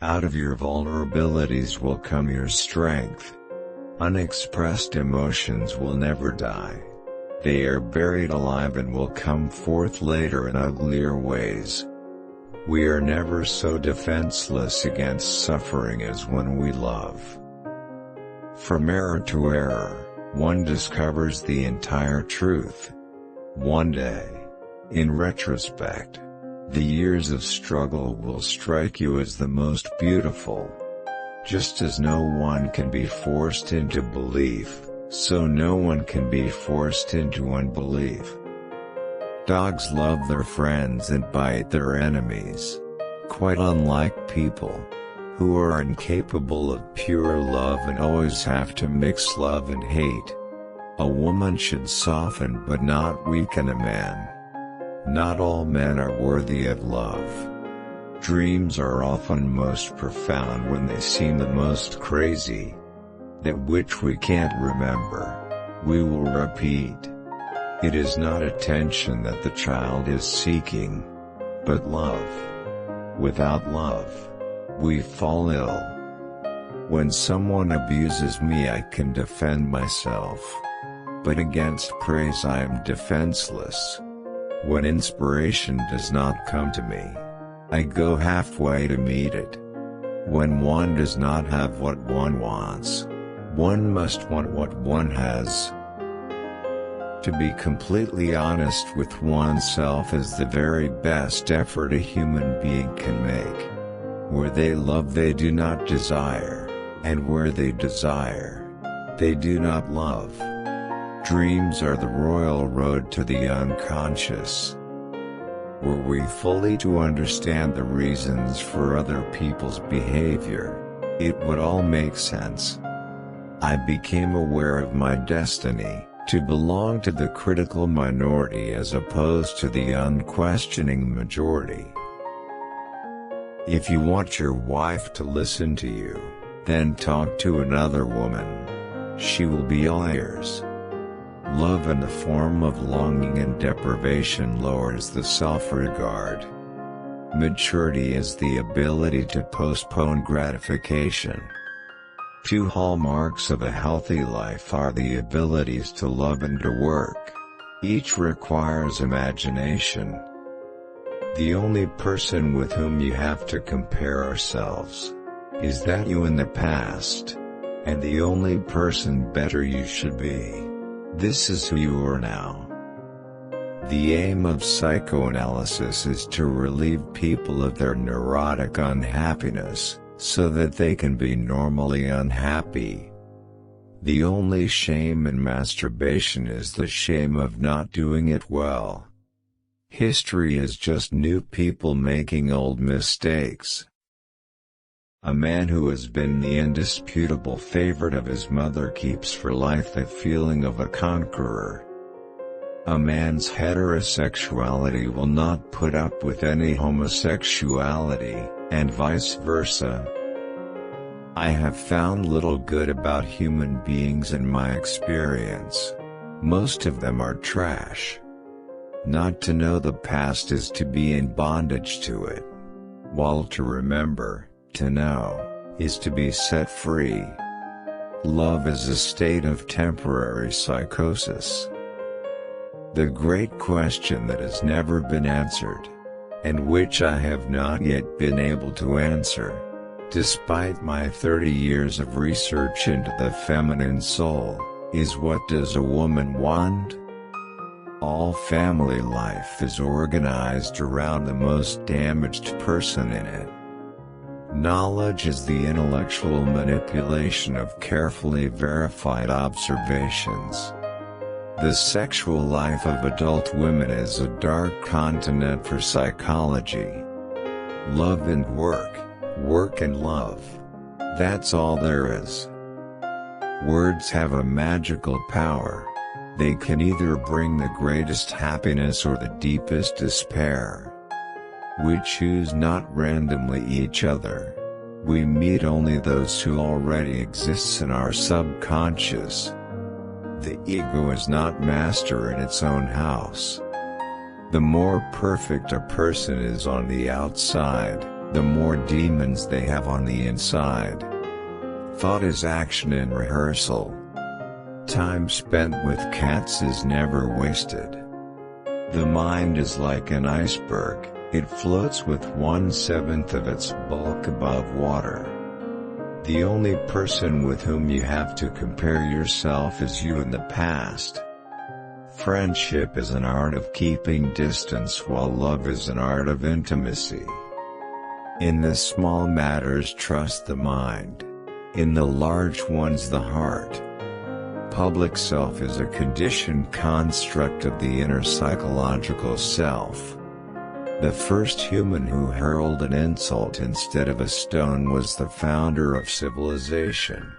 Out of your vulnerabilities will come your strength. Unexpressed emotions will never die. They are buried alive and will come forth later in uglier ways. We are never so defenseless against suffering as when we love. From error to error, one discovers the entire truth. One day, in retrospect, the years of struggle will strike you as the most beautiful. Just as no one can be forced into belief, so no one can be forced into unbelief. Dogs love their friends and bite their enemies. Quite unlike people, who are incapable of pure love and always have to mix love and hate. A woman should soften but not weaken a man. Not all men are worthy of love. Dreams are often most profound when they seem the most crazy. That which we can't remember, we will repeat. It is not attention that the child is seeking, but love. Without love, we fall ill. When someone abuses me, I can defend myself. But against praise I am defenseless. When inspiration does not come to me, I go halfway to meet it. When one does not have what one wants, one must want what one has. To be completely honest with oneself is the very best effort a human being can make. Where they love they do not desire, and where they desire, they do not love. Dreams are the royal road to the unconscious. Were we fully to understand the reasons for other people's behavior, it would all make sense. I became aware of my destiny, to belong to the critical minority as opposed to the unquestioning majority. If you want your wife to listen to you, then talk to another woman. She will be all ears. Love in the form of longing and deprivation lowers the self-regard. Maturity is the ability to postpone gratification. Two hallmarks of a healthy life are the abilities to love and to work. Each requires imagination. The only person with whom you have to compare ourselves is that you in the past, and the only person better you should be. This is who you are now. The aim of psychoanalysis is to relieve people of their neurotic unhappiness, so that they can be normally unhappy. The only shame in masturbation is the shame of not doing it well. History is just new people making old mistakes. A man who has been the indisputable favorite of his mother keeps for life the feeling of a conqueror. A man's heterosexuality will not put up with any homosexuality, and vice versa. I have found little good about human beings in my experience. Most of them are trash. Not to know the past is to be in bondage to it, while to remember, to know, is to be set free. Love is a state of temporary psychosis. The great question that has never been answered, and which I have not yet been able to answer, despite my 30 years of research into the feminine soul, is what does a woman want? All family life is organized around the most damaged person in it. Knowledge is the intellectual manipulation of carefully verified observations. The sexual life of adult women is a dark continent for psychology. Love and work, work and love. That's all there is. Words have a magical power. They can either bring the greatest happiness or the deepest despair. We choose not randomly each other. We meet only those who already exist in our subconscious. The ego is not master in its own house. The more perfect a person is on the outside, the more demons they have on the inside. Thought is action in rehearsal. Time spent with cats is never wasted. The mind is like an iceberg, it floats with 1/7 of its bulk above water. The only person with whom you have to compare yourself is you in the past. Friendship is an art of keeping distance, while love is an art of intimacy. In the small matters trust the mind. In the large ones the heart. Public self is a conditioned construct of the inner psychological self. The first human who hurled an insult instead of a stone was the founder of civilization.